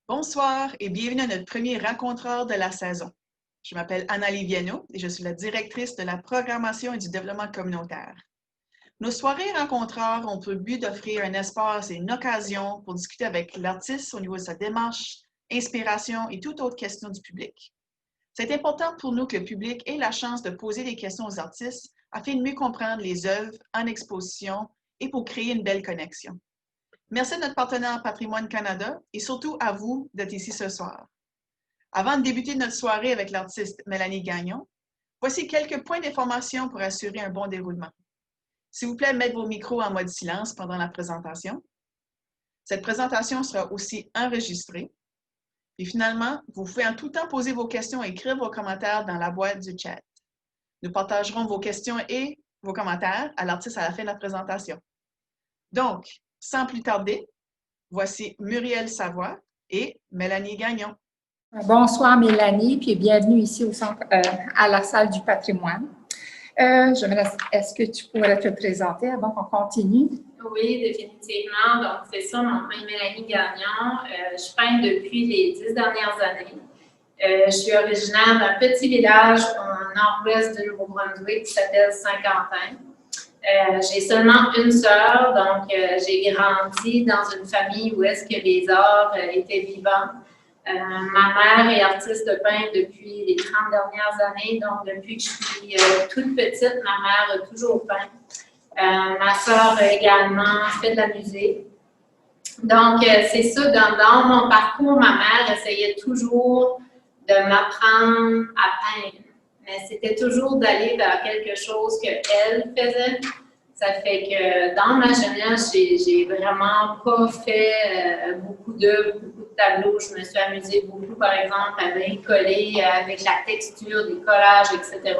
Bonsoir et bienvenue à notre premier rencontreur de la saison. Je m'appelle Anna-Lie Viano et je suis la directrice de la programmation et du développement communautaire. Nos soirées rencontreurs ont pour but d'offrir un espace et une occasion pour discuter avec l'artiste au niveau de sa démarche, inspiration et toute autre question du public. C'est important pour nous que le public ait la chance de poser des questions aux artistes afin de mieux comprendre les œuvres en exposition et pour créer une belle connexion. Merci à notre partenaire Patrimoine Canada et surtout à vous d'être ici ce soir. Avant de débuter notre soirée avec l'artiste Mélanie Gagnon, voici quelques points d'information pour assurer un bon déroulement. S'il vous plaît, mettez vos micros en mode silence pendant la présentation. Cette présentation sera aussi enregistrée. Et finalement, vous pouvez en tout temps poser vos questions et écrire vos commentaires dans la boîte du chat. Nous partagerons vos questions et vos commentaires à l'artiste à la fin de la présentation. Donc, sans plus tarder, voici Muriel Savoie et Mélanie Gagnon. Bonsoir Mélanie, puis bienvenue ici au centre, à la salle du patrimoine. Est-ce que tu pourrais te présenter avant qu'on continue? Oui, définitivement. Donc, c'est ça, mon nom est Mélanie Gagnon. Je peins depuis les 10 dernières années. Je suis originaire d'un petit village au nord-ouest du Nouveau-Brunswick qui s'appelle Saint-Quentin. J'ai seulement une sœur, donc j'ai grandi dans une famille où est-ce que les arts étaient vivants. Ma mère est artiste de pain depuis les 30 dernières années, donc depuis que je suis toute petite, ma mère a toujours peint. Ma sœur également fait de la musique. Donc, c'est ça, dans mon parcours, ma mère essayait toujours de m'apprendre à peindre. Mais c'était toujours d'aller vers quelque chose qu'elle faisait. Ça fait que dans ma jeunesse, j'ai vraiment pas fait beaucoup d'œuvres, beaucoup de tableaux. Je me suis amusée beaucoup, par exemple, à bricoler avec la texture des collages, etc.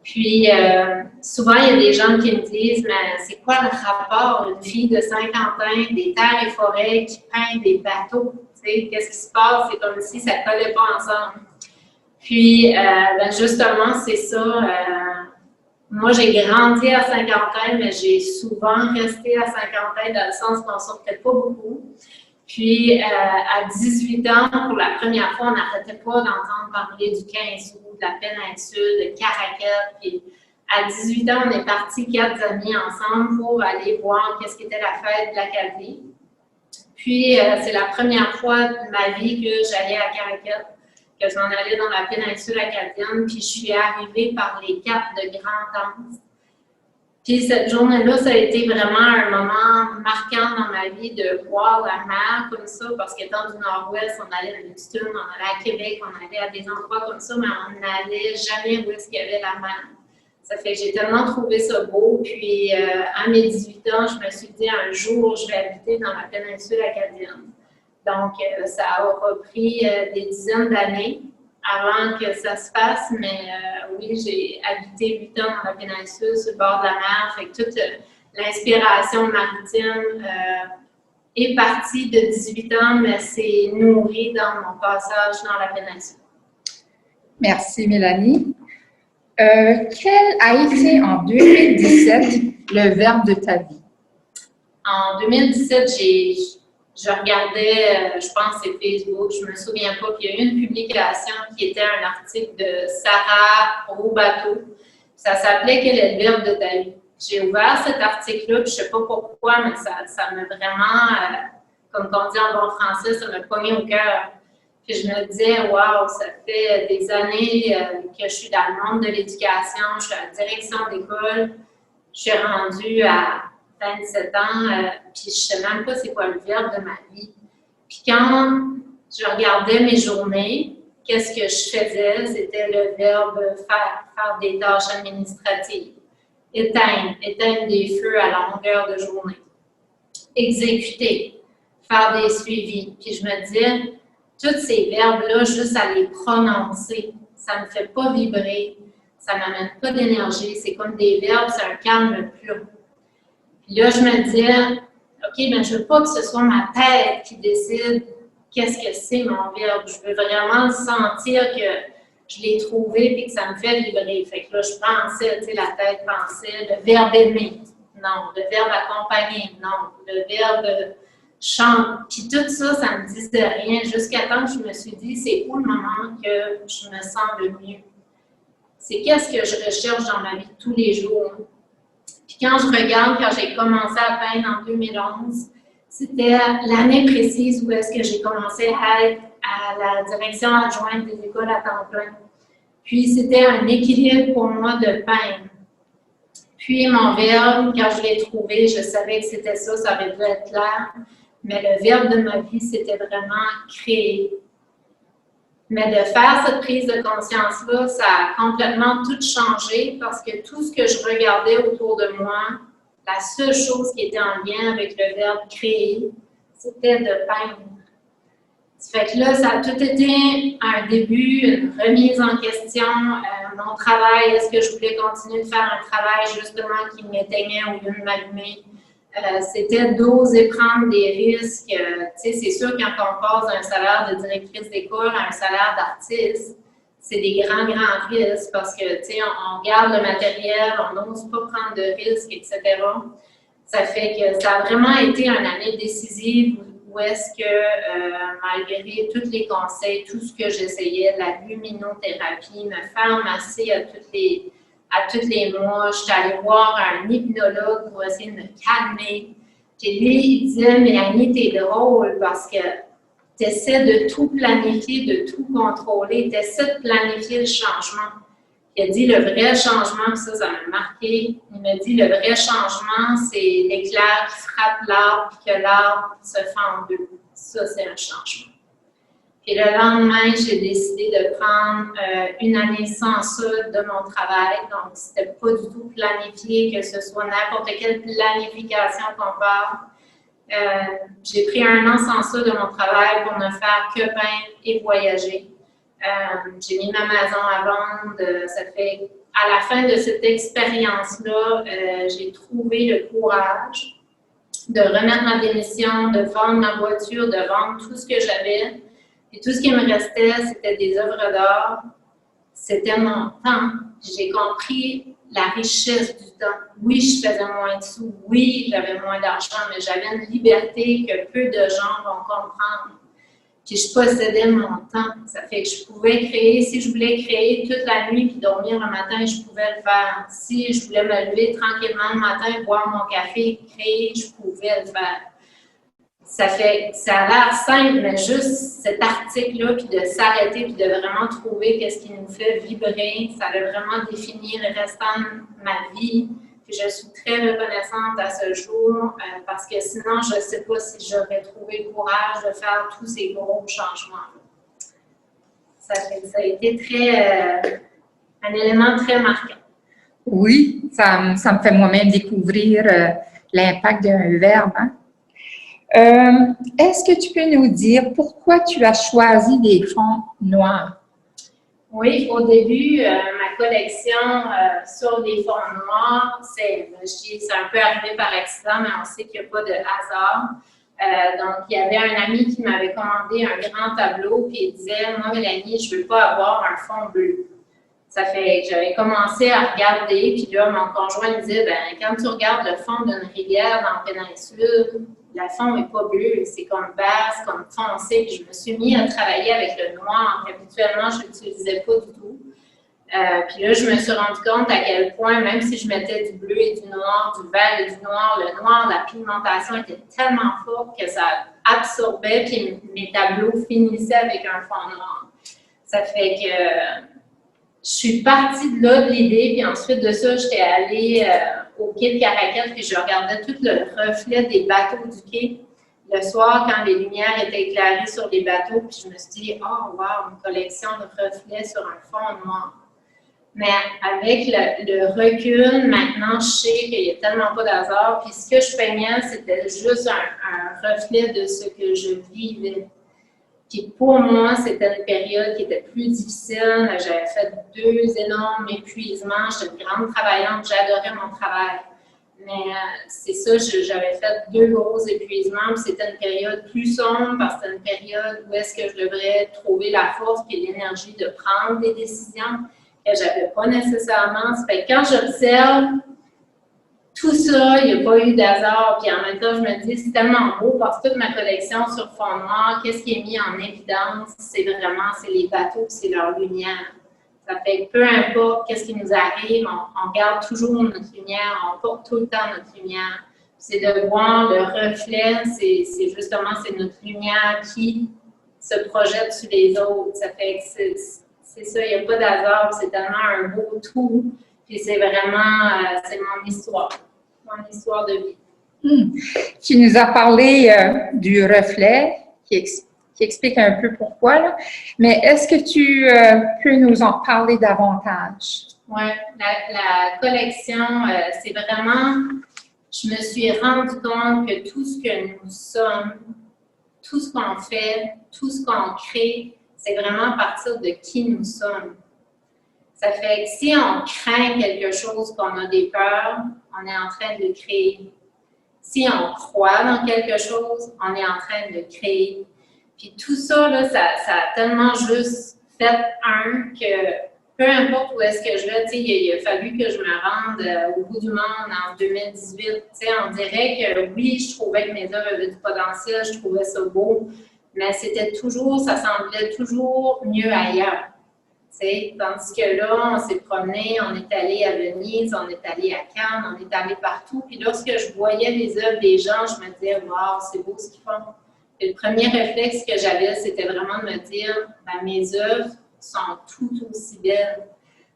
Puis, souvent, il y a des gens qui me disent, mais c'est quoi le rapport, une fille de Saint-Quentin, des terres et forêts qui peint des bateaux? Tu sais, qu'est-ce qui se passe? C'est comme si ça ne collait pas ensemble. Puis, justement, c'est ça. Moi, j'ai grandi à Saint-Quentin, mais j'ai souvent resté à Saint-Quentin dans le sens qu'on ne sortait pas beaucoup. Puis, à 18 ans, pour la première fois, on n'arrêtait pas d'entendre parler du 15 août, de la péninsule, de Caracal. Puis, à 18 ans, on est partis 4 amis ensemble pour aller voir qu'est-ce qu'était la fête de l'Acadie. Puis, c'est la première fois de ma vie que j'allais à Caracal, que je m'en allais dans la péninsule acadienne, puis je suis arrivée par les caps de Grand-Anse. Puis cette journée-là, ça a été vraiment un moment marquant dans ma vie de voir la mer comme ça, parce qu'étant du Nord-Ouest, on allait à Neptune, on allait à Québec, on allait à des endroits comme ça, mais on n'allait jamais où est-ce qu'il y avait la mer. Ça fait que j'ai tellement trouvé ça beau, puis à mes 18 ans, je me suis dit un jour, je vais habiter dans la péninsule acadienne. Donc, ça a repris des dizaines d'années avant que ça se fasse, mais oui, j'ai habité 8 ans dans la péninsule, sur le bord de la mer, fait que toute l'inspiration maritime est partie de 18 ans, mais c'est nourri dans mon passage dans la péninsule. Merci Mélanie. Quel a été en 2017 le verbe de ta vie? En 2017, je regardais, je pense que c'est Facebook, je me souviens pas, puis il y a eu une publication qui était un article de Sarah Roubateau. Ça s'appelait « Quel est le verbe de ta vie? » J'ai ouvert cet article-là, puis je sais pas pourquoi, mais ça m'a vraiment, comme on dit en bon français, ça m'a pogné au cœur. Puis je me disais, waouh, ça fait des années que je suis dans le monde de l'éducation, je suis à la direction d'école, je suis rendue à 27 ans, puis je ne sais même pas c'est quoi le verbe de ma vie. Puis quand je regardais mes journées, qu'est-ce que je faisais? C'était le verbe faire des tâches administratives, éteindre des feux à longueur de journée, exécuter, faire des suivis. Puis je me disais, tous ces verbes-là, juste à les prononcer, ça ne me fait pas vibrer, ça ne m'amène pas d'énergie, c'est comme des verbes, c'est un calme pur. Puis là, je me disais, OK, bien, je ne veux pas que ce soit ma tête qui décide qu'est-ce que c'est mon verbe. Je veux vraiment sentir que je l'ai trouvé et que ça me fait vibrer. Fait que là, je pensais, tu sais, la tête pensait, le verbe aimer, non. Le verbe accompagner, non. Le verbe chante. Puis tout ça, ça me disait rien jusqu'à temps que je me suis dit, c'est où le moment que je me sens le mieux? C'est qu'est-ce que je recherche dans ma vie tous les jours? Puis quand je regarde, quand j'ai commencé à peindre en 2011, c'était l'année précise où est-ce que j'ai commencé à être à la direction adjointe des écoles à temps plein. Puis c'était un équilibre pour moi de peindre. Puis mon verbe, quand je l'ai trouvé, je savais que c'était ça, ça aurait dû être clair. Mais le verbe de ma vie, c'était vraiment créer. Mais de faire cette prise de conscience-là, ça a complètement tout changé parce que tout ce que je regardais autour de moi, la seule chose qui était en lien avec le verbe créer, c'était de peindre. Ça fait que là, ça a tout été un début, une remise en question. Mon travail, est-ce que je voulais continuer de faire un travail justement qui m'éteignait au lieu de m'allumer? C'était d'oser prendre des risques. C'est sûr, quand on passe d'un salaire de directrice d'école à un salaire d'artiste, c'est des grands risques parce que, on garde le matériel, on n'ose pas prendre de risques, etc. Ça fait que ça a vraiment été une année décisive où est-ce que, malgré tous les conseils, tout ce que j'essayais, la luminothérapie, me faire masser à tous les mois, j'étais allée voir un hypnologue pour essayer de me calmer. Puis lui, il disait, Mélanie, t'es drôle parce que tu essaies de tout planifier, de tout contrôler, tu essaies de planifier le changement. Il a dit, le vrai changement, ça m'a marqué, il m'a dit, le vrai changement, c'est l'éclair qui frappe l'arbre et que l'arbre se fait en deux. Ça, c'est un changement. Et le lendemain, j'ai décidé de prendre une année sans solde de mon travail. Donc, c'était pas du tout planifié, que ce soit n'importe quelle planification qu'on parle. J'ai pris un an sans solde de mon travail pour ne faire que peindre et voyager. J'ai mis ma maison à vendre. Ça fait, à la fin de cette expérience-là, j'ai trouvé le courage de remettre ma démission, de vendre ma voiture, de vendre tout ce que j'avais. Et tout ce qui me restait, c'était des œuvres d'art, c'était mon temps. J'ai compris la richesse du temps. Oui, je faisais moins de sous, oui, j'avais moins d'argent, mais j'avais une liberté que peu de gens vont comprendre. Puis je possédais mon temps. Ça fait que je pouvais créer, si je voulais créer toute la nuit puis dormir le matin, je pouvais le faire. Si je voulais me lever tranquillement le matin, boire mon café, créer, je pouvais le faire. Ça a l'air simple, mais juste cet article-là, puis de s'arrêter, puis de vraiment trouver qu'est-ce qui nous fait vibrer, ça va vraiment définir le restant de ma vie. Puis je suis très reconnaissante à ce jour, parce que sinon, je ne sais pas si j'aurais trouvé le courage de faire tous ces gros changements. Ça a été un élément très marquant. Oui, ça me fait moi-même découvrir l'impact d'un verbe, hein? Est-ce que tu peux nous dire pourquoi tu as choisi des fonds noirs? Oui, au début, ma collection sur des fonds noirs, c'est un peu arrivé par accident, mais on sait qu'il n'y a pas de hasard. Donc, il y avait un ami qui m'avait commandé un grand tableau, puis il disait, moi, Mélanie, je ne veux pas avoir un fond bleu. Ça fait que j'avais commencé à regarder, puis là, mon conjoint me disait, quand tu regardes le fond d'une rivière dans la péninsule, le fond n'est pas bleu, c'est comme base, comme foncé. Puis je me suis mis à travailler avec le noir. Habituellement, je ne l'utilisais pas du tout. Puis là, je me suis rendu compte à quel point, même si je mettais du bleu et du noir, du vert et du noir, le noir, la pigmentation était tellement forte que ça absorbait, puis mes tableaux finissaient avec un fond noir. Ça fait que je suis partie de là, de l'idée, puis ensuite de ça, j'étais allée au quai de Caracal, puis je regardais tout le reflet des bateaux du quai. Le soir, quand les lumières étaient éclairées sur les bateaux, puis je me suis dit, oh, wow, une collection de reflets sur un fond noir. Mais avec le recul, maintenant, je sais qu'il n'y a tellement pas d'hasard, puis ce que je peignais, c'était juste un reflet de ce que je vivais. Puis pour moi, c'était une période qui était plus difficile. J'avais fait 2 énormes épuisements. J'étais une grande travaillante. J'adorais mon travail. Mais c'est ça, j'avais fait 2 gros épuisements. Puis c'était une période plus sombre parce que c'était une période où est-ce que je devrais trouver la force et l'énergie de prendre des décisions que je n'avais pas nécessairement. Ça fait que quand j'observe tout ça, il n'y a pas eu d'hasard. Puis en même temps, je me dis, c'est tellement beau parce que toute ma collection sur fond noir, qu'est-ce qui est mis en évidence, c'est les bateaux, c'est leur lumière. Ça fait que peu importe qu'est-ce qui nous arrive, on garde toujours notre lumière, on porte tout le temps notre lumière. C'est de voir le reflet, c'est justement notre lumière qui se projette sur les autres. Ça fait que c'est ça, il n'y a pas d'hasard, c'est tellement un beau tout. Puis c'est vraiment, c'est mon histoire de vie. Tu nous as parlé du reflet, qui explique un peu pourquoi, là. Mais est-ce que tu peux nous en parler davantage? Oui, la collection, c'est vraiment, je me suis rendu compte que tout ce que nous sommes, tout ce qu'on fait, tout ce qu'on crée, c'est vraiment à partir de qui nous sommes. Ça fait que si on craint quelque chose, qu'on a des peurs, on est en train de créer. Si on croit dans quelque chose, on est en train de créer. Puis tout ça, là, ça a tellement juste fait que peu importe où est-ce que je vais, il a fallu que je me rende au bout du monde en 2018. On dirait que oui, je trouvais que mes œuvres avaient du potentiel, je trouvais ça beau, mais c'était toujours, ça semblait toujours mieux ailleurs. Tandis que là, on s'est promené, on est allé à Venise, on est allé à Cannes, on est allé partout. Puis lorsque je voyais les œuvres des gens, je me disais, wow, c'est beau ce qu'ils font. Et le premier réflexe que j'avais, c'était vraiment de me dire, ben, mes œuvres sont tout aussi belles.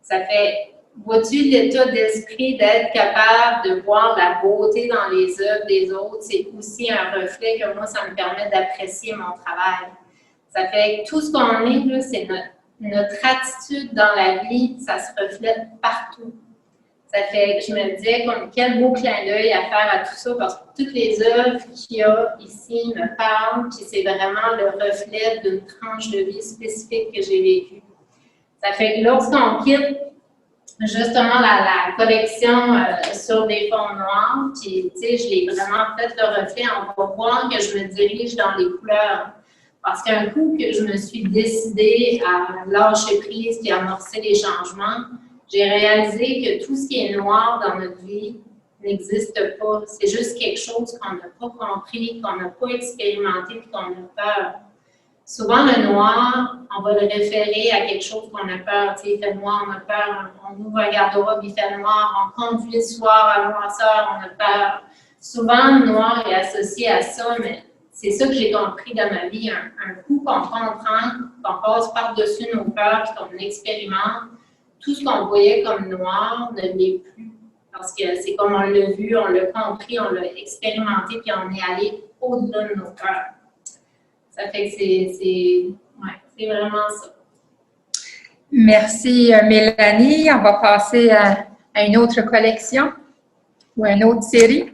Ça fait, vois-tu, l'état d'esprit d'être capable de voir la beauté dans les œuvres des autres, c'est aussi un reflet que moi, ça me permet d'apprécier mon travail. Ça fait que tout ce qu'on est, là, c'est notre attitude dans la vie, ça se reflète partout. Ça fait que je me disais, quel beau clin d'œil à faire à tout ça, parce que toutes les œuvres qu'il y a ici me parlent, puis c'est vraiment le reflet d'une tranche de vie spécifique que j'ai vécue. Ça fait que lorsqu'on quitte justement la collection sur des fonds noirs, puis tu sais, je l'ai vraiment fait le reflet, on va voir que je me dirige dans les couleurs. Parce qu'un coup que je me suis décidée à lâcher prise et à amorcer les changements, j'ai réalisé que tout ce qui est noir dans notre vie n'existe pas. C'est juste quelque chose qu'on n'a pas compris, qu'on n'a pas expérimenté et qu'on a peur. Souvent, le noir, on va le référer à quelque chose qu'on a peur. Tu sais, il fait noir, on a peur, on ouvre un garde-robe, il fait noir, on conduit le soir à noirceur, on a peur. Souvent, le noir est associé à ça, mais c'est ça que j'ai compris dans ma vie. Un coup qu'on comprend, qu'on passe par-dessus nos peurs et qu'on expérimente, tout ce qu'on voyait comme noir ne l'est plus. Parce que c'est comme on l'a vu, on l'a compris, on l'a expérimenté, puis on est allé au-delà de nos peurs. Ça fait que c'est vraiment ça. Merci, Mélanie. On va passer à une autre collection ou à une autre série.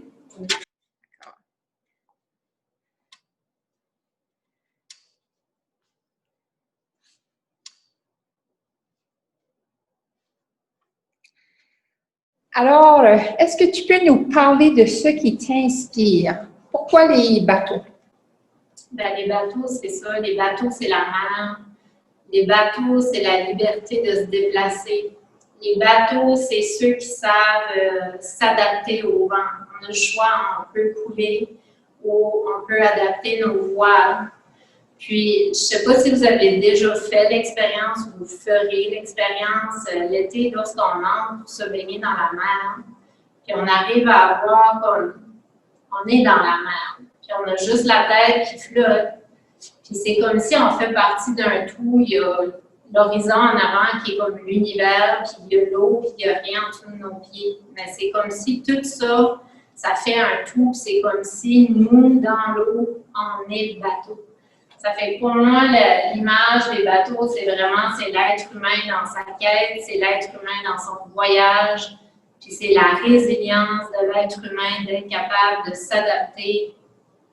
Alors, est-ce que tu peux nous parler de ce qui t'inspire? Pourquoi les bateaux? Ben, les bateaux, c'est ça. Les bateaux, c'est la mer. Les bateaux, c'est la liberté de se déplacer. Les bateaux, c'est ceux qui savent s'adapter au vent. On a le choix, on peut couler ou on peut adapter nos voiles. Puis, je ne sais pas si vous avez déjà fait l'expérience ou vous ferez l'expérience l'été lorsqu'on entre pour se baigner dans la mer. Puis, on arrive à voir qu'on est dans la mer. Puis, on a juste la tête qui flotte. Puis, c'est comme si on fait partie d'un tout. Il y a l'horizon en avant qui est comme l'univers, puis il y a l'eau, puis il n'y a rien en dessous de nos pieds. Mais c'est comme si tout ça, ça fait un tout. C'est comme si nous, dans l'eau, on est le bateau. Ça fait que pour moi, l'image des bateaux, c'est l'être humain dans sa quête, c'est l'être humain dans son voyage, puis c'est la résilience de l'être humain d'être capable de s'adapter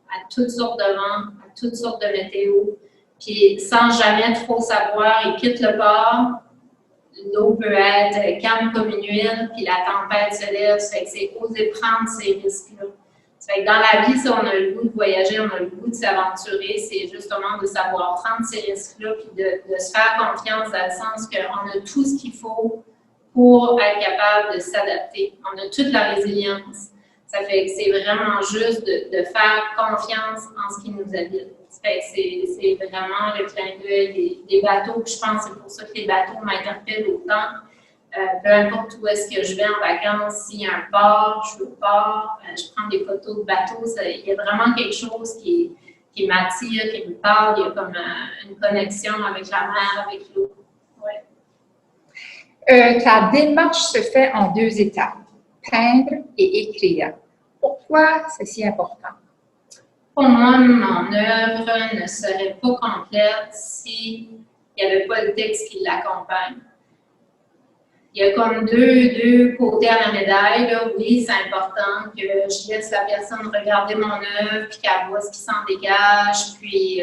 à toutes sortes de vents, à toutes sortes de météo, puis sans jamais trop savoir, il quitte le port, l'eau peut être calme comme une huile, puis la tempête se lève, ça fait que c'est oser prendre ces risques-là. Ça fait que dans la vie, si on a le goût de voyager, on a le goût de s'aventurer, c'est justement de savoir prendre ces risques-là, puis de se faire confiance dans le sens qu'on a tout ce qu'il faut pour être capable de s'adapter. On a toute la résilience. Ça fait que c'est vraiment juste de faire confiance en ce qui nous habite. C'est vraiment le clin d'œil des bateaux. Je pense que c'est pour ça que les bateaux m'interpellent autant. Peu importe où est-ce que je vais en vacances, s'il y a un port, je suis au port, je prends des photos de bateaux. Il y a vraiment quelque chose qui m'attire, qui me parle. Il y a comme une connexion avec la mer, avec l'eau. Ouais. Ta démarche se fait en 2 étapes, peindre et écrire. Pourquoi c'est si important? Pour moi, mon œuvre ne serait pas complète s'il n'y avait pas le texte qui l'accompagne. Il y a comme deux côtés à la médaille. Là. Oui, c'est important que je laisse la personne regarder mon œuvre, puis qu'elle voit ce qui s'en dégage, puis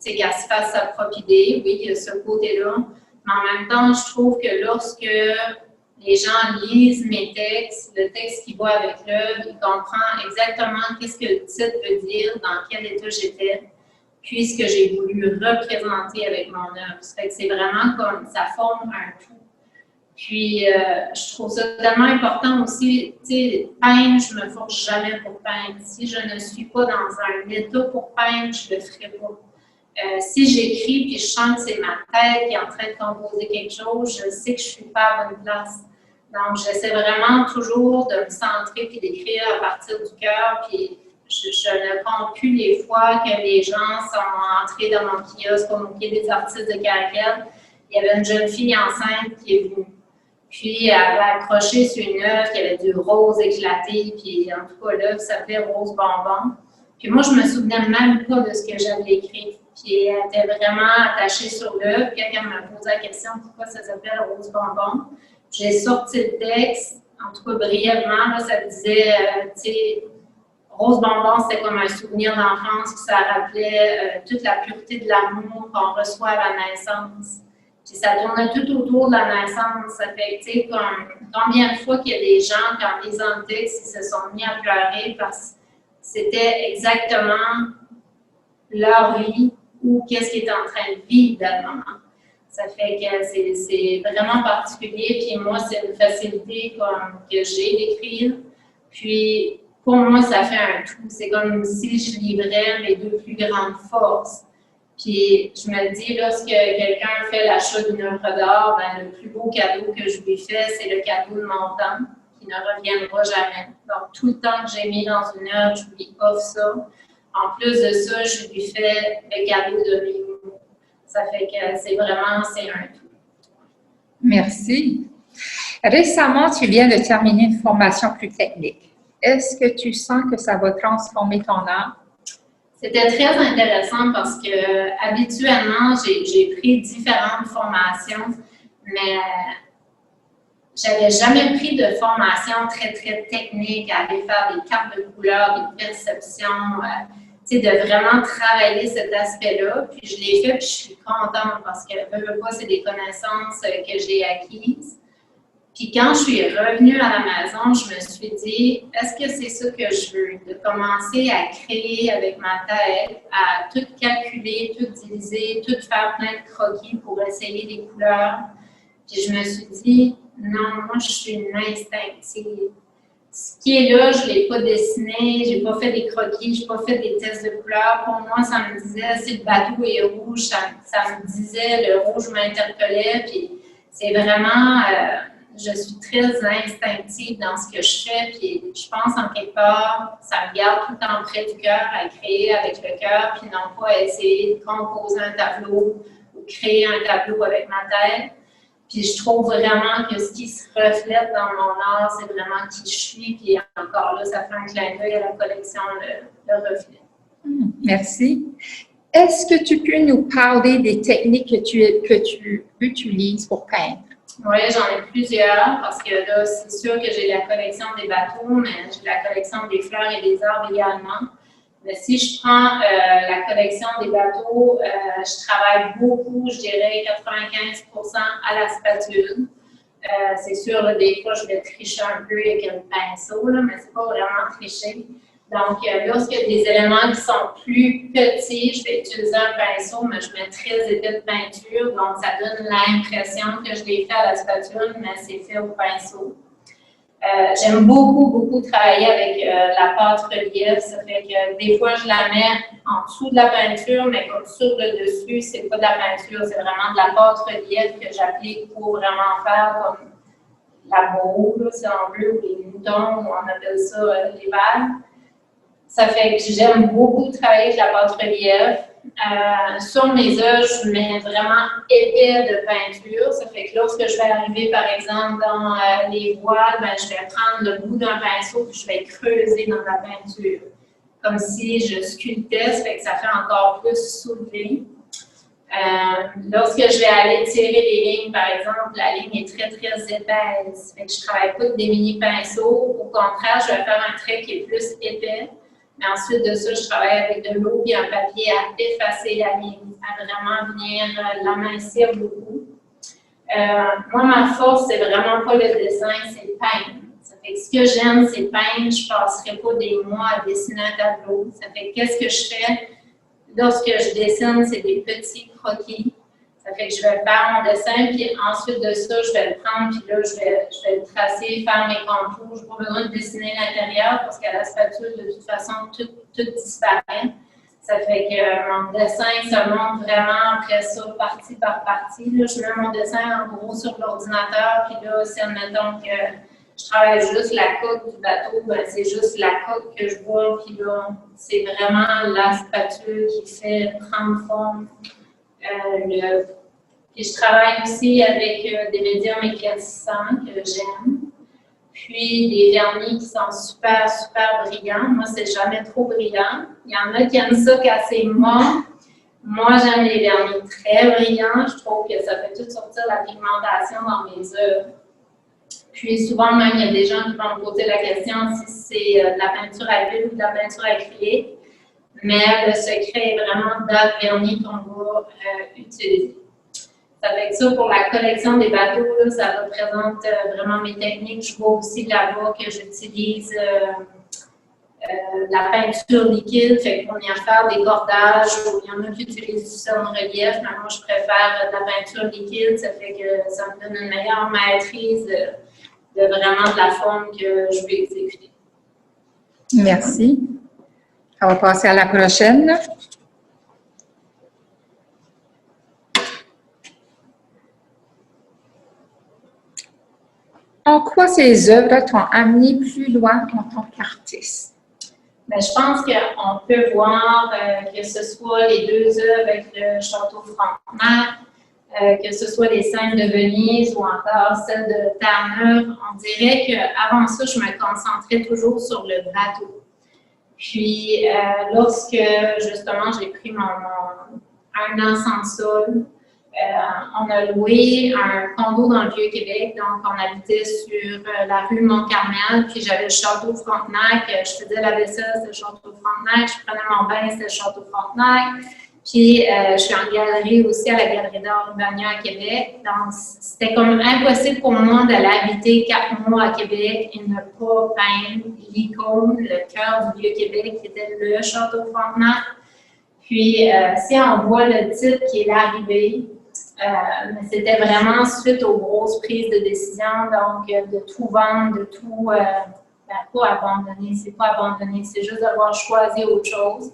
qu'elle se fasse sa propre idée. Oui, il y a ce côté-là. Mais en même temps, je trouve que lorsque les gens lisent mes textes, le texte qui va avec l'œuvre, ils comprennent exactement qu'est-ce que le titre veut dire, dans quel état j'étais, puis ce que j'ai voulu représenter avec mon œuvre. Ça fait que c'est vraiment comme ça forme un tout. Puis, je trouve ça tellement important aussi, tu sais, peindre, je ne me force jamais pour peindre. Si je ne suis pas dans un état pour peindre, je ne le ferai pas. Si j'écris puis je sens que c'est ma tête qui est en train de composer quelque chose, je sais que je ne suis pas à bonne place. Donc, j'essaie vraiment toujours de me centrer puis d'écrire à partir du cœur. Puis, je ne compte plus les fois que les gens sont entrés dans mon kiosque au pied des artistes de Caracas. Il y avait une jeune fille enceinte qui est venue. Puis, elle avait accroché sur une œuvre qui avait du rose éclaté, puis en tout cas, l'œuvre s'appelait Rose Bonbon. Puis moi, je me souvenais même pas de ce que j'avais écrit. Puis, elle était vraiment attachée sur l'œuvre. Puis, quand elle m'a posé la question pourquoi ça s'appelle Rose Bonbon, j'ai sorti le texte, en tout cas brièvement, là, ça disait, tu sais, Rose Bonbon, c'était comme un souvenir d'enfance, puis ça rappelait toute la pureté de l'amour qu'on reçoit à la naissance. Puis ça tournait tout autour de la naissance. Ça fait que, tu sais, combien de fois qu'il y a des gens, quand ils lisant le texte, ils se sont mis à pleurer parce que c'était exactement leur vie ou qu'est-ce qu'ils étaient en train de vivre à ce moment. Ça fait que c'est vraiment particulier. Puis moi, c'est une facilité que j'ai d'écrire. Puis pour moi, ça fait un tout. C'est comme si je livrais mes 2 plus grandes forces. Puis je me dis, lorsque quelqu'un fait l'achat d'une œuvre d'art, ben, le plus beau cadeau que je lui fais, c'est le cadeau de mon temps, qui ne reviendra jamais. Donc, tout le temps que j'ai mis dans une œuvre, je lui offre ça. En plus de ça, je lui fais le cadeau de mes mots. Ça fait que c'est un tout. Merci. Récemment, tu viens de terminer une formation plus technique. Est-ce que tu sens que ça va transformer ton art? C'était très intéressant parce que habituellement, j'ai pris différentes formations, mais j'avais jamais pris de formation très, très technique à aller faire des cartes de couleurs, des perceptions, tu sais, de vraiment travailler cet aspect-là. Puis je l'ai fait, puis je suis contente parce que, c'est des connaissances que j'ai acquises. Puis quand je suis revenue à la maison, je me suis dit, est-ce que c'est ça que je veux? De commencer à créer avec ma tête, à tout calculer, tout diviser, tout faire plein de croquis pour essayer des couleurs. Puis je me suis dit, non, moi je suis une instinctive. Ce qui est là, je ne l'ai pas dessiné, je n'ai pas fait des croquis, je n'ai pas fait des tests de couleurs. Pour moi, ça me disait, si le bateau est rouge, ça me disait, le rouge m'interpellait. Puis c'est vraiment... je suis très instinctive dans ce que je fais, puis je pense en quelque part, ça me garde tout le temps près du cœur, à créer avec le cœur, puis non pas à essayer de composer un tableau ou créer un tableau avec ma tête. Puis je trouve vraiment que ce qui se reflète dans mon art, c'est vraiment qui je suis, puis encore là, ça fait un clin d'œil à la collection Le Reflet. Merci. Est-ce que tu peux nous parler des techniques que tu utilises pour peindre? Oui, j'en ai plusieurs parce que là, c'est sûr que j'ai la collection des bateaux, mais j'ai la collection des fleurs et des arbres également. Mais si je prends la collection des bateaux, je travaille beaucoup, je dirais 95% à la spatule. C'est sûr, là, des fois, je vais tricher un peu avec un pinceau, là, mais c'est pas vraiment tricher. Donc, lorsqu'il y a des éléments qui sont plus petits, je vais utiliser un pinceau, mais je mets très épais de peinture, donc ça donne l'impression que je l'ai fait à la spatule, mais c'est fait au pinceau. J'aime beaucoup travailler avec la pâte relief, ça fait que des fois je la mets en dessous de la peinture, mais comme sur le dessus, c'est pas de la peinture, c'est vraiment de la pâte relief que j'applique pour vraiment faire comme la boue, c'est en bleu, ou les moutons, on appelle ça les vagues. Ça fait que j'aime beaucoup travailler avec la pâte relief. Sur mes œuvres, je mets vraiment épais de peinture. Ça fait que lorsque je vais arriver, par exemple, dans les voiles, ben, je vais prendre le bout d'un pinceau et je vais creuser dans la peinture. Comme si je sculptais, ça fait que ça fait encore plus soulevé. Lorsque je vais aller tirer les lignes, par exemple, la ligne est très épaisse. Fait que je ne travaille pas avec des mini-pinceaux. Au contraire, je vais faire un trait qui est plus épais. Mais ensuite de ça, je travaille avec de l'eau et un papier à effacer la ligne, à vraiment venir l'amincir beaucoup. Moi, ma force, c'est vraiment pas le dessin, c'est peindre. Ça fait que ce que j'aime, c'est peindre. Je ne passerai pas des mois à dessiner un tableau. Ça fait que qu'est-ce que je fais? Lorsque je dessine, c'est des petits croquis. Ça fait que je vais faire mon dessin, puis ensuite de ça, je vais le prendre, puis là, je vais le tracer, faire mes contours. Je n'ai pas besoin de dessiner l'intérieur parce qu'à la spatule, de toute façon, tout disparaît. Ça fait que mon dessin se montre vraiment après ça, partie par partie. Là, je mets mon dessin en gros sur l'ordinateur, puis là, si admettons que je travaille juste la coque du bateau, ben, c'est juste la coque que je vois, puis là, c'est vraiment la spatule qui fait prendre forme. Puis je travaille aussi avec des médiums éclaircissants que j'aime. Puis des vernis qui sont super brillants. Moi, c'est jamais trop brillant. Il y en a qui aiment ça quand c'est mort. Moi, j'aime les vernis très brillants. Je trouve que ça fait tout sortir la pigmentation dans mes œuvres. Puis souvent, même, il y a des gens qui vont me poser la question si c'est de la peinture à l'huile ou de la peinture acrylique. Mais le secret est vraiment dans le vernis qu'on va utiliser. Ça fait que ça, pour la collection des bateaux, là, ça représente vraiment mes techniques. Je vois aussi là-bas que j'utilise la peinture liquide, fait qu'on vient faire des cordages, ou il y en a qui utilisent du cerne-relief, mais moi, je préfère la peinture liquide, ça fait que ça me donne une meilleure maîtrise de vraiment de la forme que je vais exécuter. Merci. On va passer à la prochaine. En quoi ces œuvres t'ont amené plus loin en tant qu'artiste? Mais je pense qu'on peut voir que ce soit les deux œuvres avec le Château Frontenac, que ce soit les scènes de Venise ou encore celles de Terre-Neuve. On dirait qu'avant ça, je me concentrais toujours sur le bateau. Puis, lorsque, justement, j'ai pris un an sans sol, on a loué un condo dans le Vieux-Québec, donc on habitait sur la rue Mont-Carmel, puis j'avais le Château Frontenac, je faisais la vaisselle, c'était le Château Frontenac, je prenais mon bain, c'était le Château Frontenac, puis je suis en galerie aussi à la Galerie d'art Urbania à Québec, donc c'était comme impossible pour moi d'aller habiter 4 mois à Québec et ne pas peindre l'icône, le cœur du Vieux-Québec qui était le Château Frontenac. Puis si on voit le titre qui est l'arrivée, c'était vraiment suite aux grosses prises de décision, donc de tout vendre, de tout, pas abandonner, c'est pas abandonner, c'est juste d'avoir choisi autre chose.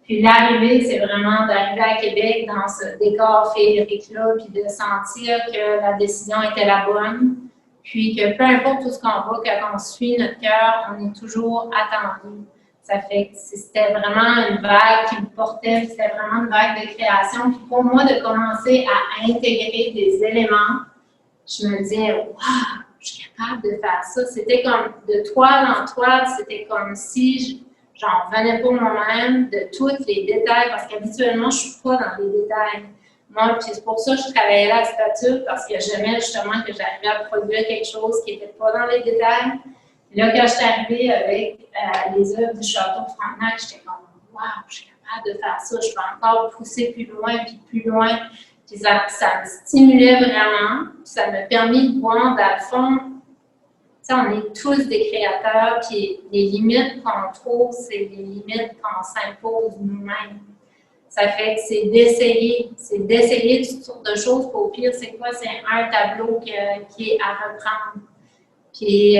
Puis l'arrivée, c'est vraiment d'arriver à Québec dans ce décor féerique-là, puis de sentir que la décision était la bonne, puis que peu importe tout ce qu'on voit, quand on suit notre cœur, on est toujours attendu. Ça fait que c'était vraiment une vague qui me portait, c'était vraiment une vague de création. Puis pour moi, de commencer à intégrer des éléments, je me disais, waouh, je suis capable de faire ça. C'était comme de toile en toile, c'était comme si j'en revenais pas moi-même de tous les détails, parce qu'habituellement, je ne suis pas dans les détails. Moi, puis c'est pour ça que je travaillais à la spatule, parce que j'aimais justement que j'arrivais à produire quelque chose qui n'était pas dans les détails. Puis là, quand je suis arrivée avec les œuvres du Château Frontenac, j'étais comme, waouh, je suis capable de faire ça, je peux encore pousser plus loin, puis plus loin. Puis ça me stimulait vraiment, puis ça m'a permis de voir, dans le fond, on est tous des créateurs, puis les limites qu'on trouve, c'est les limites qu'on s'impose nous-mêmes. Ça fait que c'est d'essayer toutes sortes de choses. Puis au pire, c'est quoi? C'est un tableau qui est à reprendre. Puis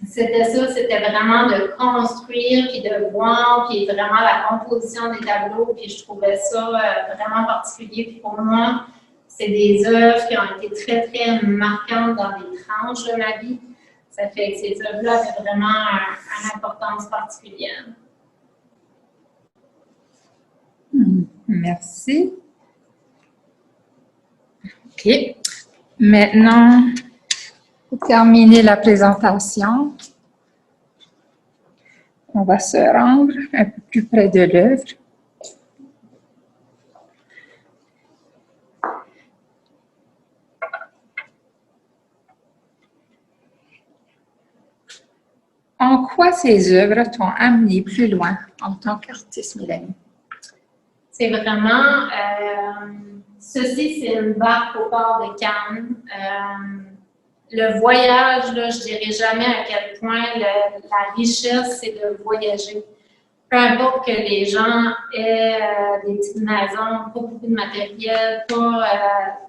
c'était ça, c'était vraiment de construire, puis de voir, puis vraiment la composition des tableaux. Puis je trouvais ça vraiment particulier. Puis pour moi, c'est des œuvres qui ont été très, très marquantes dans les tranches de ma vie. Ça fait que ces œuvres-là avaient vraiment une importance particulière. Merci. OK. Maintenant, pour terminer la présentation, on va se rendre un peu plus près de l'œuvre. En quoi ces œuvres t'ont amené plus loin en tant qu'artiste, Mélanie? C'est vraiment, ceci, c'est une barque au port de Cannes. Le voyage, là, je dirais jamais à quel point la richesse, c'est de voyager. Peu importe que les gens aient des petites maisons, pas beaucoup de matériel,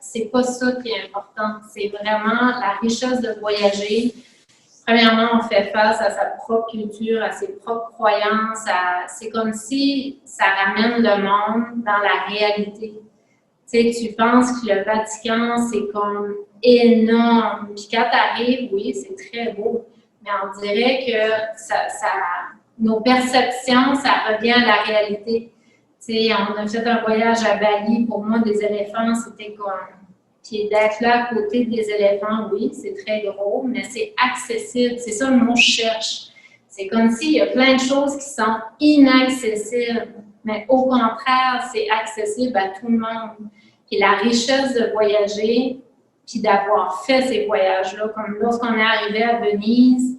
c'est pas ça qui est important. C'est vraiment la richesse de voyager. Premièrement, on fait face à sa propre culture, à ses propres croyances. C'est comme si ça ramène le monde dans la réalité. Tu sais, tu penses que le Vatican, c'est comme énorme. Puis quand tu arrives, oui, c'est très beau. Mais on dirait que nos perceptions, ça revient à la réalité. Tu sais, on a fait un voyage à Bali. Pour moi, des éléphants, c'était comme... Puis d'être là à côté des éléphants, oui, c'est très gros, mais c'est accessible. C'est ça le mot « je cherche ». C'est comme s'il y a plein de choses qui sont inaccessibles, mais au contraire, c'est accessible à tout le monde. Puis la richesse de voyager, puis d'avoir fait ces voyages-là, comme lorsqu'on est arrivé à Venise,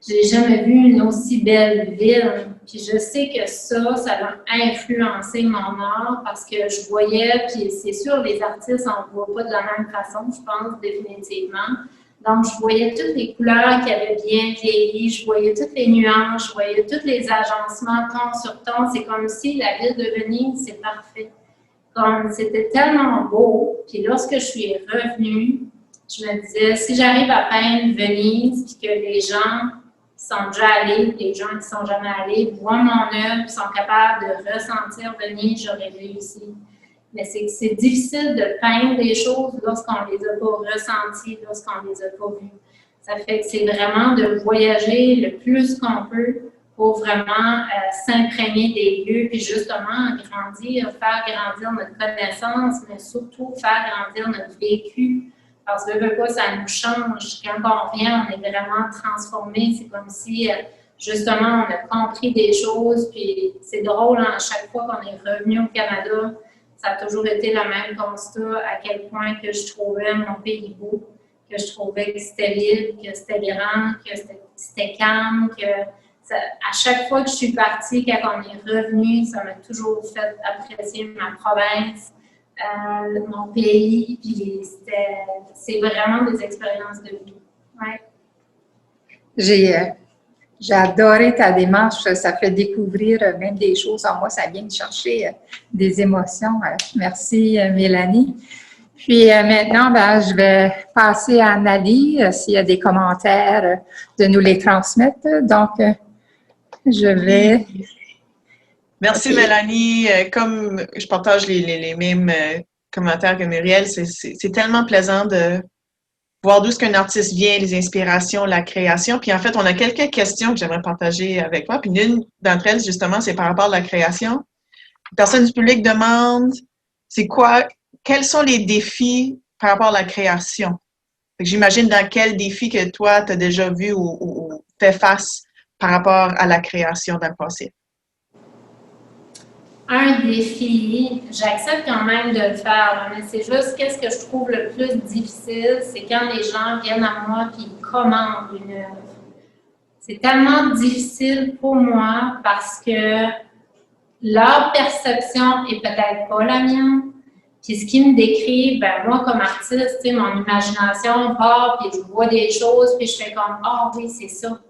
j'ai jamais vu une aussi belle ville. Puis je sais que ça a influencé mon art parce que je voyais, puis c'est sûr, les artistes, on ne voit pas de la même façon, je pense, définitivement. Donc, je voyais toutes les couleurs qui avaient bien vieilli, je voyais toutes les nuances, je voyais tous les agencements ton sur ton. C'est comme si la ville de Venise, c'est parfait. Comme c'était tellement beau. Puis lorsque je suis revenue, je me disais, si j'arrive à peindre Venise, puis que les gens qui sont déjà allés, les gens qui ne sont jamais allés, voient mon œuvre, puis sont capables de ressentir Venise, j'aurais réussi. Mais c'est difficile de peindre des choses lorsqu'on ne les a pas ressenties, lorsqu'on ne les a pas vues. Ça fait que c'est vraiment de voyager le plus qu'on peut pour vraiment s'imprégner des lieux, puis justement grandir, faire grandir notre connaissance, mais surtout faire grandir notre vécu. Parce que ça nous change. Quand on revient, on est vraiment transformé. C'est comme si, justement, on a compris des choses. Puis c'est drôle, hein, à chaque fois qu'on est revenu au Canada, ça a toujours été le même constat, à quel point que je trouvais mon pays beau, que je trouvais que c'était libre, que c'était grand, que c'était calme, que à chaque fois que je suis partie, quand on est revenu, ça m'a toujours fait apprécier ma province. Mon pays, puis c'est vraiment des expériences de vie. Ouais. J'ai adoré ta démarche, ça fait découvrir même des choses en moi, ça vient de chercher des émotions. Merci Mélanie. Puis maintenant, je vais passer à Annalie, s'il y a des commentaires, de nous les transmettre. Donc, je vais... Merci Mélanie. Comme je partage les mêmes commentaires que Muriel, c'est tellement plaisant de voir d'où ce qu'un artiste vient, les inspirations, la création. Puis en fait, on a quelques questions que j'aimerais partager avec toi. Puis l'une d'entre elles, justement, c'est par rapport à la création. Une personne du public demande, quels sont les défis par rapport à la création? J'imagine dans quel défi que toi, tu as déjà vu ou fait face par rapport à la création dans le passé. Un défi, j'accepte quand même de le faire, mais c'est juste qu'est-ce que je trouve le plus difficile, c'est quand les gens viennent à moi et ils commandent une œuvre. C'est tellement difficile pour moi parce que leur perception est peut-être pas la mienne, Puis ce qui me décrit, ben moi comme artiste, tu sais, mon imagination part, puis je vois des choses, puis je fais comme « Ah oui, c'est ça ».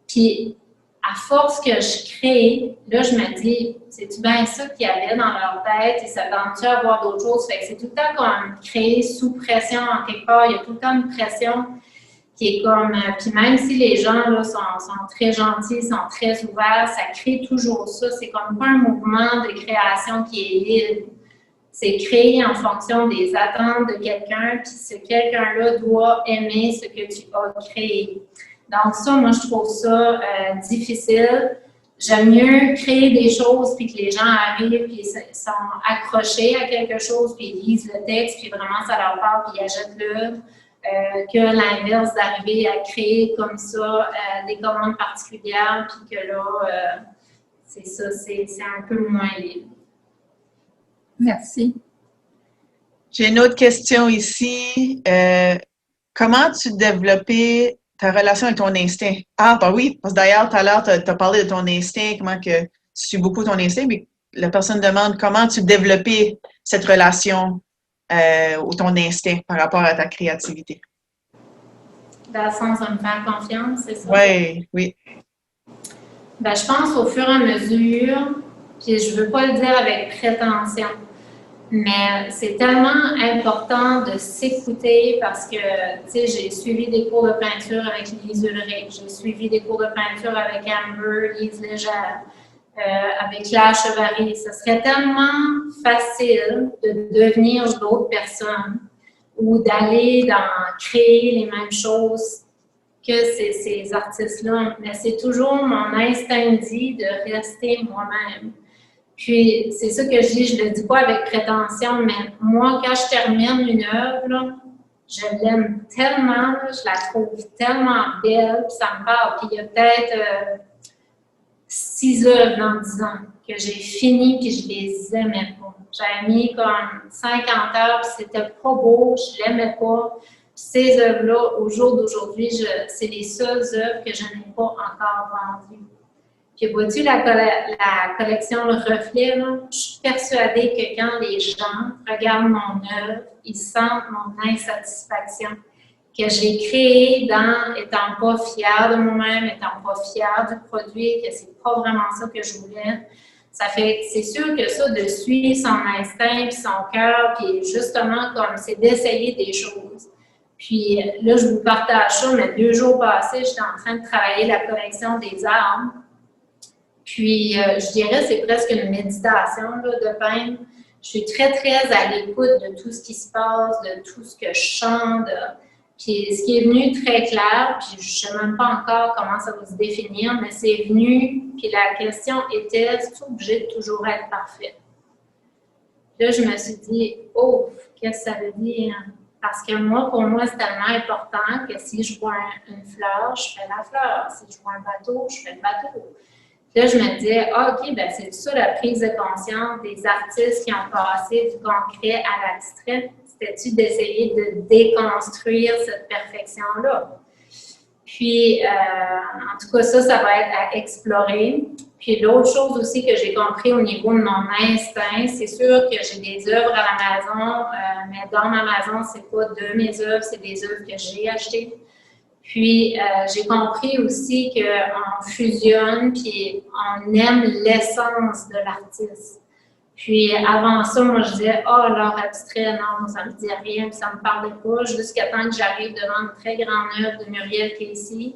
Puis à force que je crée, là je me dis « C'est-tu bien ça qu'il y avait dans leur tête? Et ça tente-tu à voir d'autres choses? » Fait que c'est tout le temps comme créer sous pression en quelque part. Il y a tout le temps une pression qui est comme... puis même si les gens là, sont très gentils, sont très ouverts, ça crée toujours ça. C'est comme pas un mouvement de création qui est libre. C'est créé en fonction des attentes de quelqu'un, puis ce quelqu'un-là doit aimer ce que tu as créé. Donc ça, moi, je trouve ça difficile. J'aime mieux créer des choses, puis que les gens arrivent, puis sont accrochés à quelque chose, puis ils lisent le texte, puis vraiment ça leur parle, puis ils achètent l'œuvre, que l'inverse, d'arriver à créer comme ça des commandes particulières, puis que là, c'est ça, c'est un peu moins libre. Merci. J'ai une autre question ici. Comment tu développais ta relation avec ton instinct? Ah, ben oui, parce que d'ailleurs, tout à l'heure, tu as parlé de ton instinct, comment que tu suis beaucoup ton instinct, mais la personne demande comment tu développais cette relation ou ton instinct par rapport à ta créativité. Dans le sens de me faire confiance, c'est ça? Oui, oui. Ben, je pense au fur et à mesure, puis je ne veux pas le dire avec prétention, mais c'est tellement important de s'écouter parce que, tu sais, j'ai suivi des cours de peinture avec Lise Ulrich, j'ai suivi des cours de peinture avec Amber, Lise Légère, avec Claire Chevary. Ce serait tellement facile de devenir d'autres personnes ou d'aller dans créer les mêmes choses que ces artistes-là, mais c'est toujours mon instinct dit de rester moi-même. Puis, c'est ça que je dis, je le dis pas avec prétention, mais moi, quand je termine une œuvre, là, je l'aime tellement, je la trouve tellement belle, puis ça me parle. Puis il y a peut-être 6 œuvres dans 10 ans que j'ai fini, puis je les aimais pas. J'avais mis comme 50 heures, puis c'était pas beau, je l'aimais pas. Ces œuvres-là, au jour d'aujourd'hui, c'est les seules œuvres que je n'ai pas encore vendues. Puis vois-tu la collection Le Reflet, là, je suis persuadée que quand les gens regardent mon œuvre, ils sentent mon insatisfaction que j'ai créée dans étant pas fière de moi-même, étant pas fière du produit, que c'est pas vraiment ça que je voulais. Ça fait, c'est sûr que ça, de suivre son instinct, puis son cœur, puis justement, comme c'est d'essayer des choses. Puis là, je vous partage ça, mais 2 jours passés, j'étais en train de travailler la collection des arbres. Puis, je dirais, c'est presque une méditation là, de peindre. Je suis très, très à l'écoute de tout ce qui se passe, de tout ce que je chante. Puis, ce qui est venu très clair, puis je ne sais même pas encore comment ça va se définir, mais c'est venu, puis la question était, est-ce obligé de toujours être parfait? Là, je me suis dit, oh, qu'est-ce que ça veut dire? Parce que moi, pour moi, c'est tellement important que si je vois une fleur, je fais la fleur. Si je vois un bateau, je fais le bateau. Là, je me disais, ah, OK, ben c'est ça la prise de conscience des artistes qui ont passé du concret à l'abstrait. C'était-tu d'essayer de déconstruire cette perfection-là? Puis, en tout cas, ça va être à explorer. Puis, l'autre chose aussi que j'ai compris au niveau de mon instinct, c'est sûr que j'ai des œuvres à la maison, mais dans ma maison, c'est pas de mes œuvres, c'est des œuvres que j'ai achetées. Puis, j'ai compris aussi qu'on fusionne, puis on aime l'essence de l'artiste. Puis, avant ça, moi, je disais, oh, l'art abstrait, non, ça me dit rien, puis ça me parlait pas, jusqu'à temps que j'arrive devant une très grande œuvre de Muriel Casey.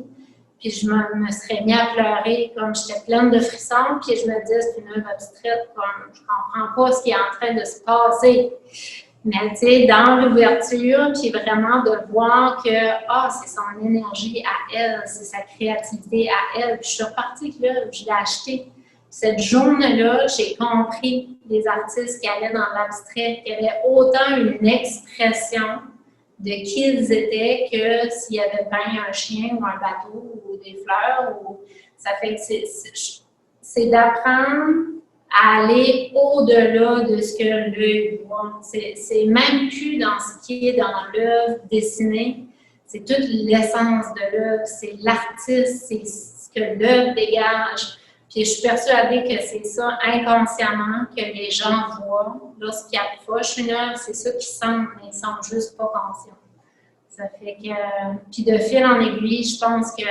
Puis, je me serais mis à pleurer, comme j'étais pleine de frissons, puis je me disais, c'est une œuvre abstraite, comme je comprends pas ce qui est en train de se passer. Mais tu sais, dans l'ouverture, puis vraiment de voir que, c'est son énergie à elle, c'est sa créativité à elle. Puis je suis repartie que là, je l'ai acheté. Cette journée-là, j'ai compris les artistes qui allaient dans l'abstrait, qui avaient autant une expression de qui ils étaient que s'il y avait peint un chien ou un bateau ou des fleurs. Ça fait que c'est d'apprendre à aller au-delà de ce que l'œil voit. C'est même plus dans ce qui est dans l'œuvre dessinée, c'est toute l'essence de l'œuvre, c'est l'artiste, c'est ce que l'œuvre dégage. Puis je suis persuadée que c'est ça, inconsciemment, que les gens voient lorsqu'ils approchent une œuvre, c'est ça qu'ils sentent, mais ils ne sont juste pas conscients. Ça fait que, puis de fil en aiguille, je pense que, tu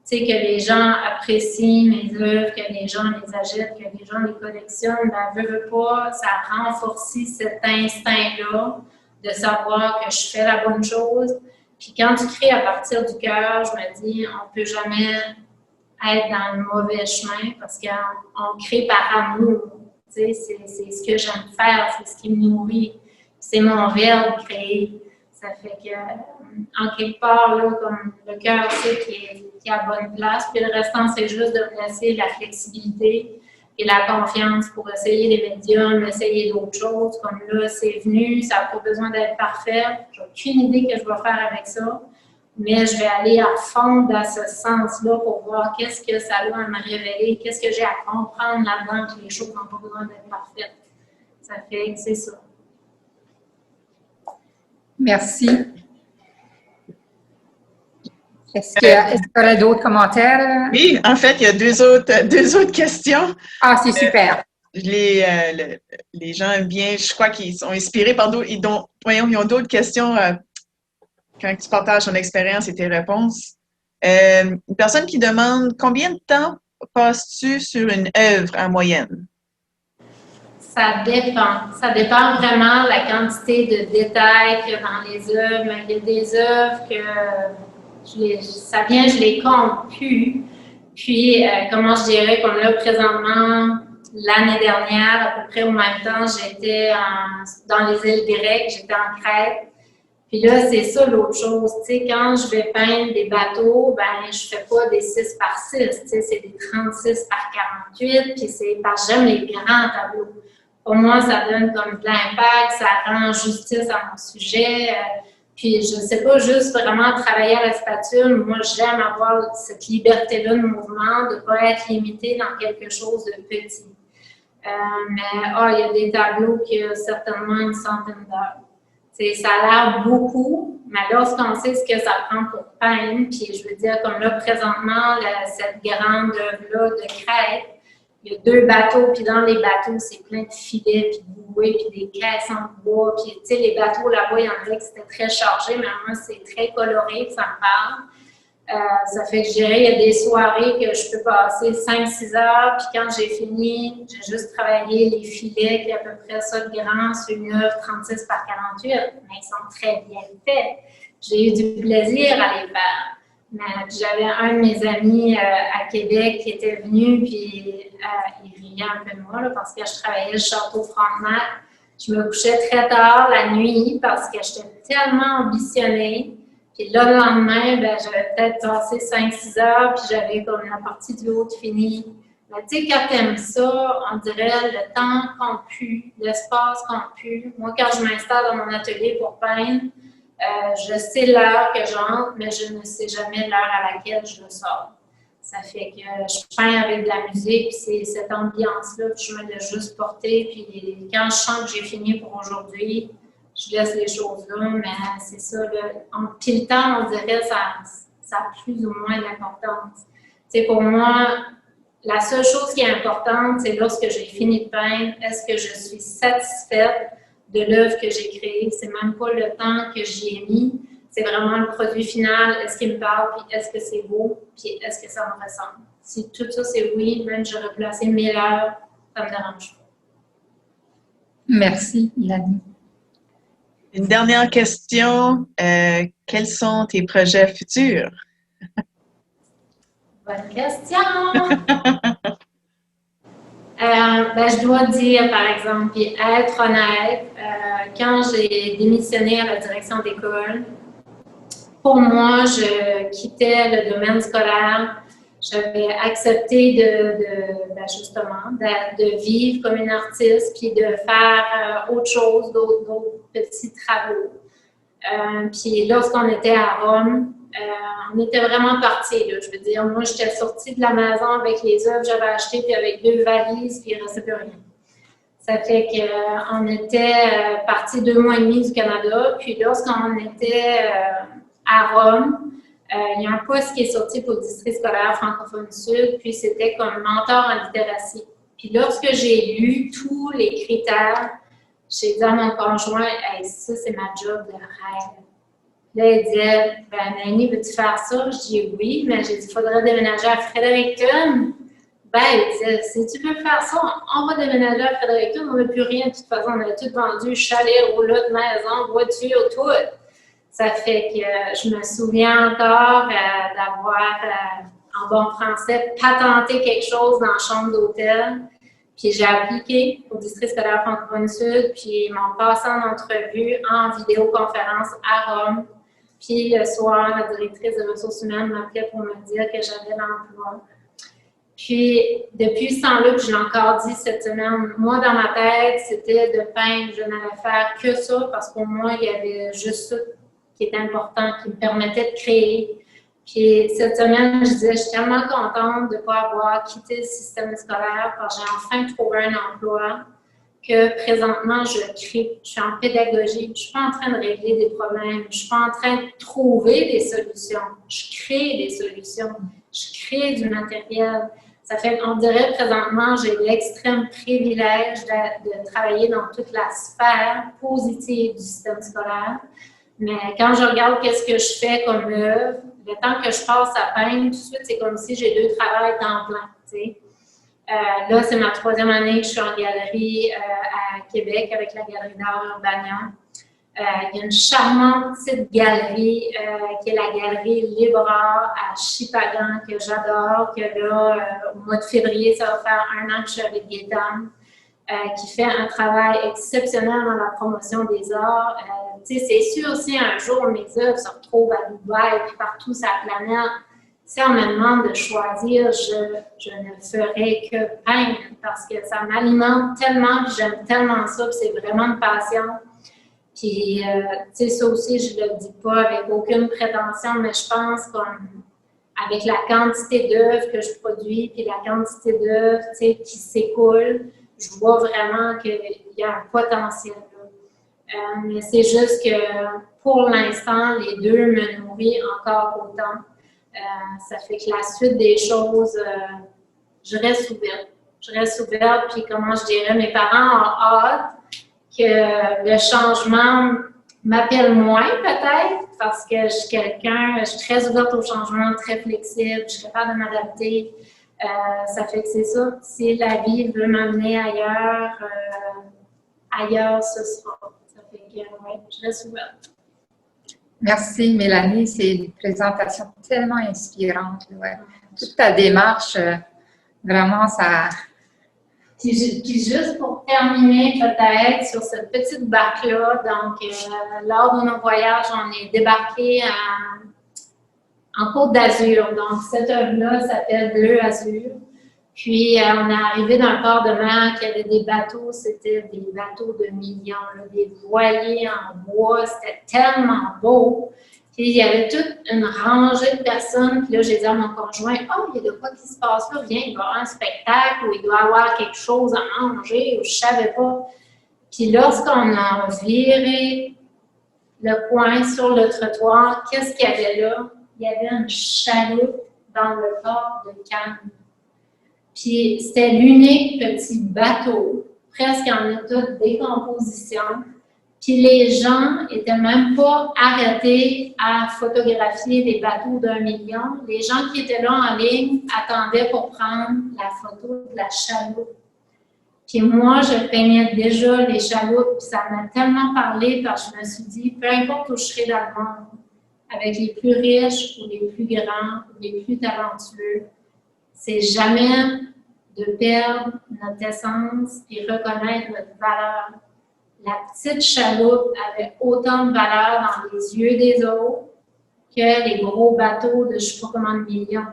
sais, que les gens apprécient mes œuvres, que les gens les achètent, que les gens les collectionnent, ben, veux pas, ça renforce cet instinct-là de savoir que je fais la bonne chose. Puis quand tu crées à partir du cœur, je me dis, on ne peut jamais être dans le mauvais chemin parce qu'on crée par amour. Tu sais, c'est ce que j'aime faire, c'est ce qui me nourrit. C'est mon verbe créer. Ça fait que, en quelque part, là, comme le cœur sait qu'il est à bonne place, puis le restant, c'est juste de me laisser la flexibilité et la confiance pour essayer les médiums, essayer d'autres choses. Comme là, c'est venu, ça n'a pas besoin d'être parfait. J'ai aucune idée que je vais faire avec ça, mais je vais aller à fond dans ce sens-là pour voir qu'est-ce que ça a à me révéler, qu'est-ce que j'ai à comprendre là-dedans, que les choses n'ont pas besoin d'être parfaites. Ça fait que c'est ça. Merci. Est-ce qu'il y aurait d'autres commentaires? Oui, en fait, il y a deux autres questions. Ah, c'est super. Les gens aiment bien, je crois qu'ils sont inspirés par d'autres. Ils ont d'autres questions quand tu partages ton expérience et tes réponses. Une personne qui demande combien de temps passes-tu sur une œuvre en moyenne? Ça dépend. Ça dépend vraiment de la quantité de détails qu'il y a dans les œuvres. Mais il y a des œuvres que je les compte plus. Puis, comment je dirais, comme là, présentement, l'année dernière, à peu près au même temps, j'étais dans les îles grecques, j'étais en Crète. Puis là, c'est ça l'autre chose. Tu sais, quand je vais peindre des bateaux, ben je fais pas des 6 par 6, tu sais, c'est des 36 par 48, puis c'est parce que j'aime les grands tableaux. Pour moi, ça donne comme de l'impact, ça rend justice à mon sujet. Puis je ne sais pas juste vraiment travailler à la spatule. Moi, j'aime avoir cette liberté-là de mouvement, de ne pas être limitée dans quelque chose de petit. Mais il y a des tableaux qui ont certainement une centaine d'heures. Ça a l'air beaucoup, mais lorsqu'on sait ce que ça prend pour peindre, puis je veux dire, comme là, présentement, cette grande œuvre-là de Crète, il y a 2 bateaux, puis dans les bateaux, c'est plein de filets, puis de bouées, puis des caisses en bois, puis tu sais, les bateaux là-bas, il y en a qui c'était très chargé, mais moi, c'est très coloré, ça me parle. Ça fait que je dirais, il y a des soirées que je peux passer 5-6 heures, puis quand j'ai fini, j'ai juste travaillé les filets, qui est à peu près ça de grand, sur une œuvre 36 par 48, mais ils sont très bien faits. J'ai eu du plaisir à les faire. J'avais un de mes amis à Québec qui était venu, puis il riait un peu de moi là, parce que je travaillais le château Frontenac. Je me couchais très tard la nuit parce que j'étais tellement ambitionnée. Puis là, le lendemain, ben, j'avais peut-être passé 5-6 heures, puis j'avais comme la partie du haut finie. Mais tu sais, quand t'aimes ça, on dirait le temps compte plus, l'espace compte plus. Moi, quand je m'installe dans mon atelier pour peindre, je sais l'heure que j'entre, mais je ne sais jamais l'heure à laquelle je le sors. Ça fait que je peins avec de la musique, puis c'est cette ambiance-là, puis je me laisse juste porter. Puis quand je sens que j'ai fini pour aujourd'hui, je laisse les choses là, mais c'est ça. Puis le temps, on dirait, ça a plus ou moins d'importance. Tu sais, pour moi, la seule chose qui est importante, c'est lorsque j'ai fini de peindre, est-ce que je suis satisfaite de l'œuvre que j'ai créée? C'est même pas le temps que j'y ai mis, c'est vraiment le produit final. Est-ce qu'il me parle, puis est-ce que c'est beau, puis est-ce que ça me ressemble? Si tout ça, c'est oui, même j'aurais placé 1000 heures, ça me dérange pas. Merci, Mélanie. Une dernière question. Quels sont tes projets futurs? Bonne question! Je dois dire, par exemple, puis être honnête, quand j'ai démissionné à la direction d'école, pour moi, je quittais le domaine scolaire. J'avais accepté de vivre comme une artiste, puis de faire autre chose, d'autres petits travaux. Puis lorsqu'on était à Rome, on était vraiment partis. Je veux dire, moi, j'étais sortie de la maison avec les œuvres que j'avais achetées, puis avec 2 valises, puis il ne restait plus rien. Ça fait qu'on était partis 2 mois et demi du Canada, puis lorsqu'on était à Rome, Il y a un poste qui est sorti pour le district scolaire francophone sud, puis c'était comme mentor en littératie. Puis lorsque j'ai lu tous les critères, j'ai dit à mon conjoint, hey, ça c'est ma job de rêve. Là, il disait, ben Nanny, veux-tu faire ça? Je dis oui, mais j'ai dit, il faudrait déménager à Fredericton. Ben, il disait, si tu veux faire ça, on va déménager à Fredericton, on n'a plus rien, de toute façon, on a tout vendu, chalet, roulotte, maison, voiture, tout. Ça fait que je me souviens encore d'avoir, en bon français, patenté quelque chose dans la chambre d'hôtel. Puis j'ai appliqué au district scolaire francophone sud, puis ils m'ont passé en entrevue en vidéoconférence à Rome. Puis le soir, la directrice des ressources humaines m'appelait pour me dire que j'avais l'emploi. Puis depuis ce temps-là, je l'ai encore dit cette semaine, moi dans ma tête, c'était de peindre, je n'allais faire que ça parce que pour moi, il y avait juste ça qui était important, qui me permettait de créer. Puis cette semaine, je disais, je suis tellement contente de ne pas avoir quitté le système scolaire parce que j'ai enfin trouvé un emploi que présentement, je crée. Je suis en pédagogie. Je ne suis pas en train de régler des problèmes. Je ne suis pas en train de trouver des solutions. Je crée des solutions. Je crée du matériel. Ça fait qu'on dirait présentement, j'ai l'extrême privilège de travailler dans toute la sphère positive du système scolaire. Mais quand je regarde qu'est-ce que je fais comme œuvre, le temps que je passe à peindre, tout de suite, c'est comme si j'ai 2 travails temps plein. Tu sais. Là, c'est ma 3e année que je suis en galerie à Québec avec la Galerie d'art Urbania. Il y a une charmante petite galerie qui est la Galerie Libre Art à Shippagan que j'adore, que là, au mois de février, ça va faire 1 an que je suis avec Gaëtan. Qui fait un travail exceptionnel dans la promotion des arts. C'est sûr, si un jour mes œuvres se retrouvent à Dubaï et partout sur la planète, si on me demande de choisir, je ne ferai que peindre parce que ça m'alimente tellement, puis j'aime tellement ça, puis c'est vraiment une passion. Puis, ça aussi, je ne le dis pas avec aucune prétention, mais je pense qu'avec la quantité d'œuvres que je produis, puis la quantité d'œuvres qui s'écoulent, je vois vraiment qu'il y a un potentiel là. Mais c'est juste que pour l'instant, les 2 me nourrissent encore autant. Ça fait que la suite des choses, je reste ouverte. Je reste ouverte, puis comment je dirais, mes parents ont hâte que le changement m'appelle moins peut-être, parce que je suis très ouverte au changement, très flexible, je suis capable de m'adapter. Ça fait que c'est ça. Si la vie veut m'amener ailleurs, ailleurs ce sera. Ça fait que, ouais, je reste ouverte. Merci, Mélanie. C'est une présentation tellement inspirante. Ouais. Toute ta démarche, vraiment, ça... Puis juste pour terminer, peut-être, sur cette petite barque-là, donc, lors de nos voyages, on est débarqué en Côte d'Azur. Donc, cette œuvre-là s'appelle Bleu Azur. Puis, on est arrivé d'un port de mer qui avait des bateaux, c'était des bateaux de millions, là, des voiliers en bois, c'était tellement beau. Puis, il y avait toute une rangée de personnes. Puis là, j'ai dit à mon conjoint, « Oh, il y a de quoi qui se passe là? Viens, il va y avoir un spectacle ou il doit y avoir quelque chose à manger ou je ne savais pas. » Puis, lorsqu'on a viré le coin sur le trottoir, qu'est-ce qu'il y avait là? Il y avait une chaloupe dans le port de Cannes. Puis c'était l'unique petit bateau, presque en état de décomposition. Puis les gens n'étaient même pas arrêtés à photographier des bateaux d'1 million. Les gens qui étaient là en ligne attendaient pour prendre la photo de la chaloupe. Puis moi, je peignais déjà les chaloupes, puis ça m'a tellement parlé parce que je me suis dit, peu importe où je serai dans le monde, avec les plus riches ou les plus grands ou les plus talentueux, c'est jamais de perdre notre essence et reconnaître notre valeur. La petite chaloupe avait autant de valeur dans les yeux des autres que les gros bateaux de je ne sais pas combien de millions.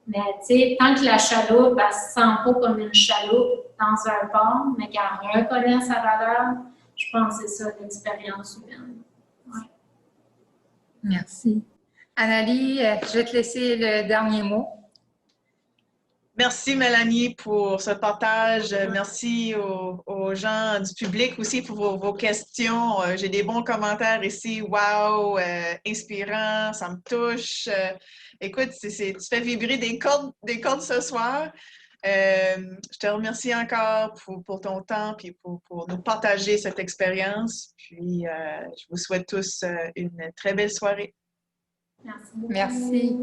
Mais tu sais, tant que la chaloupe, elle ne se sent pas comme une chaloupe dans un port, mais qu'elle reconnaît sa valeur, je pense que c'est ça l'expérience humaine. Ouais. Merci. Annalie, je vais te laisser le dernier mot. Merci Mélanie pour ce partage. Merci aux gens du public aussi pour vos questions. J'ai des bons commentaires ici. Wow, inspirant, ça me touche. Écoute, tu fais vibrer des cordes ce soir. Je te remercie encore pour ton temps et pour nous partager cette expérience. Puis, je vous souhaite tous une très belle soirée. Merci beaucoup. Merci.